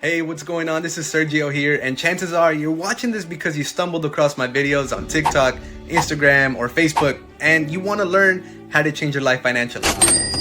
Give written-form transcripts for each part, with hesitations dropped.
Hey, what's going on? This is Sergio here, and chances are you're watching this because you stumbled across my videos on TikTok, Instagram, or Facebook, and you want to learn how to change your life financially.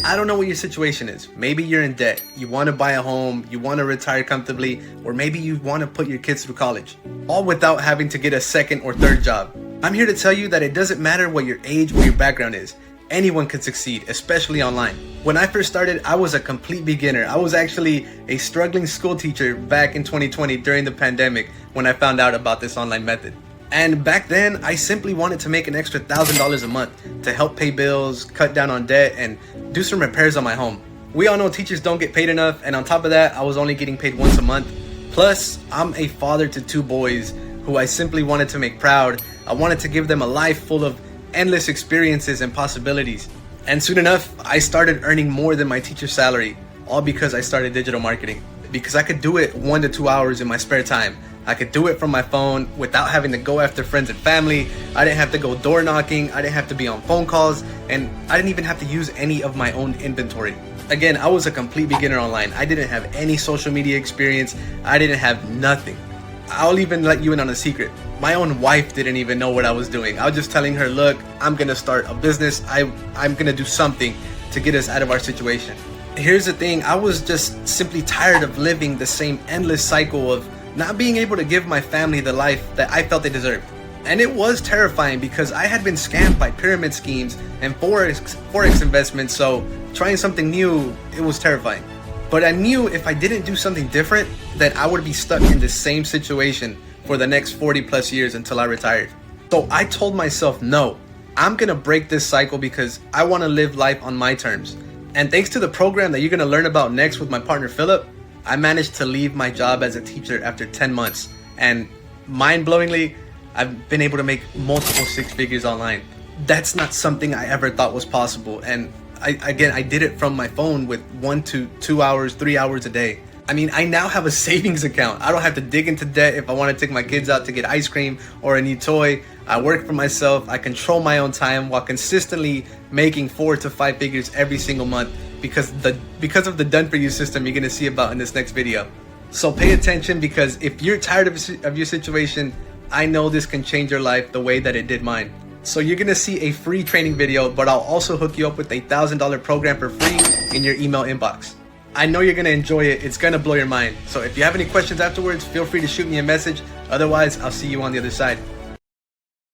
I don't know what your situation is. Maybe you're in debt, you want to buy a home, you want to retire comfortably, or maybe you want to put your kids through college, all without having to get a second or third job. I'm here to tell you that it doesn't matter what your age or your background is. Anyone can succeed, especially online. When I first started, I was a complete beginner. I was actually a struggling school teacher back in 2020 during the pandemic when I found out about this online method. And back then, I simply wanted to make an extra $1,000 a month to help pay bills, cut down on debt, and do some repairs on my home. We all know teachers don't get paid enough, and on top of that, I was only getting paid once a month. Plus, I'm a father to 2 boys who I simply wanted to make proud. I wanted to give them a life full of endless experiences and possibilities. And soon enough, I started earning more than my teacher's salary, all because I started digital marketing. Because I could do it 1 to 2 hours in my spare time. I could do it from my phone without having to go after friends and family. I didn't have to go door knocking. I didn't have to be on phone calls. And I didn't even have to use any of my own inventory. Again, I was a complete beginner online. I didn't have any social media experience. I didn't have nothing. I'll even let you in on a secret. My own wife didn't even know what I was doing. I was just telling her, look, I'm gonna start a business. I'm gonna do something to get us out of our situation. Here's the thing, I was just simply tired of living the same endless cycle of not being able to give my family the life that I felt they deserved. And it was terrifying because I had been scammed by pyramid schemes and forex investments, so trying something new, it was terrifying. But I knew if I didn't do something different, that I would be stuck in the same situation for the next 40 plus years until I retired. So I told myself, no, I'm gonna break this cycle because I wanna live life on my terms. And thanks to the program that you're gonna learn about next with my partner Philip, I managed to leave my job as a teacher after 10 months. And mind-blowingly, I've been able to make multiple 6 figures online. That's not something I ever thought was possible. And I did it from my phone with 1 to 2 hours, 3 hours a day. I mean, I now have a savings account. I don't have to dig into debt if I want to take my kids out to get ice cream or a new toy. I work for myself. I control my own time while consistently making 4 to 5 figures every single month because of the done for you system you're going to see about in this next video. So pay attention, because if you're tired of your situation, I know this can change your life the way that it did mine. So you're going to see a free training video, but I'll also hook you up with a $1,000 program for free in your email inbox. I know you're going to enjoy it. It's going to blow your mind. So if you have any questions afterwards, feel free to shoot me a message. Otherwise, I'll see you on the other side.